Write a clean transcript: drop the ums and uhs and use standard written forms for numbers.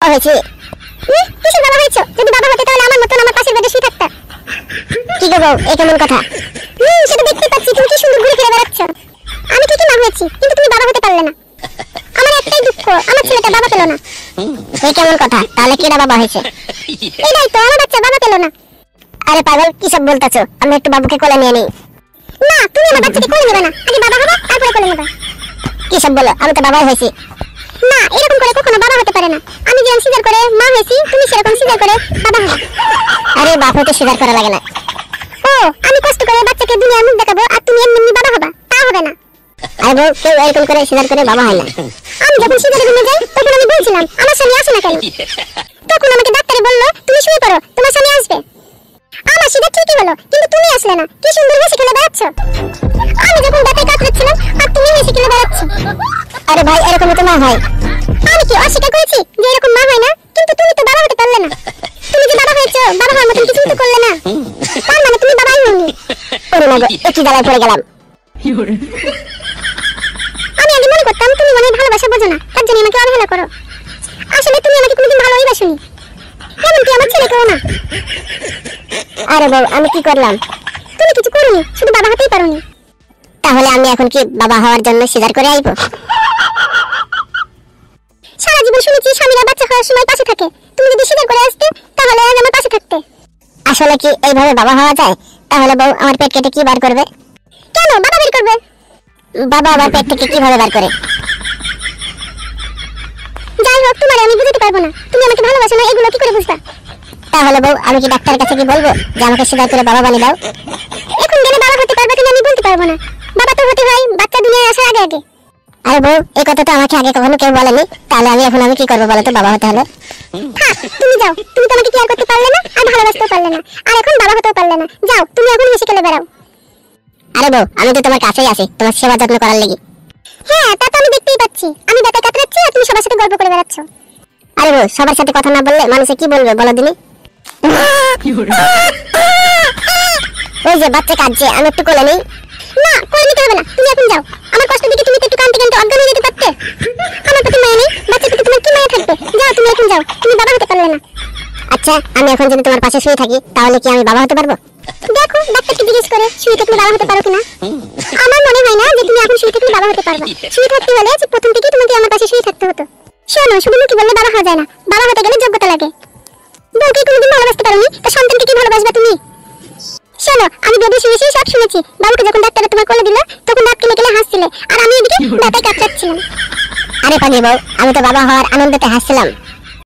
হয়েছে। কিসের বাবা হয়েছো? যদি বাবা হতে তাহলে আমার মতন আমার পাশের বেডে শুয়ে থাকতা। কি গো বউ, এই কেমন কথা? সেটা দেখতে পাচ্ছি তুমি কি সুন্দর ঘুরে ফিরে বেড়াচ্ছ। আমি ঠিকই মা হয়েছি, কিন্তু তুমি বাবা হতে পারলে না। আমার একটাই দুঃখ, আমার ছেলেটা বাবা পেল না। এই কেমন কথা? তাহলে কেডা বাবা হয়েছে? এটাই তো, আমার বাচ্চা বাবা পেল না। আরে পাগল, কি সব বলতাছো? আমি একটু বাবুকে কোলে নিয়ে নেই। না, তুমি আমার বাচ্চাকে কোলে নেবে না, আগে বাবা হবে তারপরে কোলে নেবে। কি সব বলো? আমি তো বাবাই হয়েছি। না, এরকম করে কখনো বাবা হতে পারে না। আমি যেমন সিজার করে মা হয়েছি, তুমি সেরকম সিজার করে বাবা হবে। আরে বাপ হতে সিজার করা লাগে না। ও, আমি কষ্ট করে বাচ্চাকে দুনিয়ার মুখ দেখাবো আর তুমি এমনি বাবা হবা, তা হবে না। আরে বউ, কেউ এরকম করে সিজার করে বাবা হয় না। আমি যখন সিজারে রুমে যাই তখন আমি বলছিলাম আমার স্বামী আসে না কেন। তখন আমাকে ডাক্তারে বললো তুমি শুয়ে পড়ো, তোমার স্বামী আসবে। আমার সিজার ঠিকই হলো, কিন্তু তুমি আসলে না। কি সুন্দর হেসে খেলে বেড়াচ্ছ। আমি যখন ব্যথায় কাতরাচ্ছিলাম আর তুমি হেসে খেলে বেড়াচ্ছ। আরে ভাই, এরকম তো না হয়। আমি কি অস্বীকার করেছি যে এরকম মা হয় না? কিন্তু তুমি তো বাবা হতে পারলে না। তুমি যে বাবা হয়েছো, বাবা হওয়ার মতন কিছু তো করলে না। তার মানে তুমি বাবাই হওনি। ওরে মা গো, একটু জ্বালায় পড়ে গেলাম। আমি আগে মনে করতাম তুমি মনে ভালোবাসা বোঝো না, তার জন্য আমাকে অবহেলা করো। আসলে তুমি আমাকে কোনোদিন ভালোই বাসোনি, এমনকি আমার ছেলেকেও না। আরে বউ, আমি কি করলাম? তুমি কিছু করোনি, শুধু বাবা হতেই পারোনি। তাহলে আমি এখন কি বাবা হওয়ার জন্য সিজার করে আইবো? সারা জীবন শুনেছি স্বামীরা বাচ্চা হওয়ার সময় পাশে থাকে। তুমি যদি সিজার করে আসতে তাহলে আজ আমার পাশে থাকতে। আসলে কি এইভাবে বাবা হওয়া যায়? তাহলে বউ আমার পেট কেটে কি বার করবে? কেন বাবা বের করবে? বাবা আমার পেট থেকে কিভাবে বার করে? যাই হোক, তোমারে আমি বুঝতে পারবো না। তুমি আমাকে ভালোবাসো না, এগুলো কি করে বুঝবা? তাহলে বউ, আমি কি ডাক্তারের কাছে কি বলবো যে আমাকে সিজার করে বাবা বানিয়ে দাও? এখন গেলে বাবা হতে পারবে কিনা আমি বলতে পারবো না। বাবা তো হতে হয় বাচ্চা দুনিয়ায় আসার আগে আগে। আরে বউ, এই কথা তো আমাকে আগে কখনো কেউ বলেনি। তাহলে আমি কি করবো বলো তো বাবা হতে হলে? হ্যাঁ, তুমি যাও। তুমি তো আমাকে কেয়ার করতে পারলে না, আর ভালোবাসতেও পারলে না, আর এখন বাবা হতেও পারলে না। যাও, তুমি এখন হেসে খেলে বেড়াও। আরে বউ, আমি তো তোমার কাছেই আছি তোমার সেবা যত্ন করার লাগি। হ্যাঁ, তা তো আমি দেখতেই পাচ্ছি। আমি ব্যথায় কাতরাচ্ছি আর তুমি সবার সাথে গল্প করে বেড়াচ্ছ। আরে বউ, সবার সাথে কথা না বললে মানুষে কি বলবে বলো দিনি? ওই যে বাচ্চা কাঁদছে, আমি একটু কোলে নেই। না, কোলে নিতে হবে না, তুমি এখন যাও। আমার কষ্ট দেখে তুমি তো একটু কাঁদতে কাঁদতে অজ্ঞান হয়ে যেতে পারতে। আমার প্রতি মায়া নেই, বাচ্চার প্রতি তোমার কি মায়া থাকবে? যাও, তুমি এখন যাও। তুমি বাবা হতে পারলে না। আচ্ছা, আমি এখন যদি তোমার পাশে শুয়ে থাকি তাহলে কি আমি বাবা হতে পারবো? দেখো, ডাক্তারকে জিজ্ঞেস করে শুয়ে থাকলে বাবা হতে পারো কিনা। আমার মনে হয় না যে তুমি এখন শুয়ে থাকলে বাবা হতে পারবে। শুয়ে থাকতে হলে যে প্রথম থেকেই তোমাকে আমার পাশে শুয়ে থাকতে হতো। শোনো, শুধু মুখে বললে বাবা হওয়া যায় না, বাবা হতে গেলে যোগ্যতা লাগে। বউকে কোনোদিন ভালোবাসতে পারোনি, তা সন্তানকে কি ভালোবাসবা তুমি? শোনো, আমি বেডে শুয়ে শুয়ে সব শুনেছি। বাবুকে যখন ডাক্তার তোমার কোলে দিল তখন রাত কেলে কেলে হাসছিলে, আর আমি এদিকে ব্যথায় কাতরাচ্ছিলাম। আরে পাগলি বউ, আমি তো বাবা হওয়ার আনন্দতে হাসছিলাম।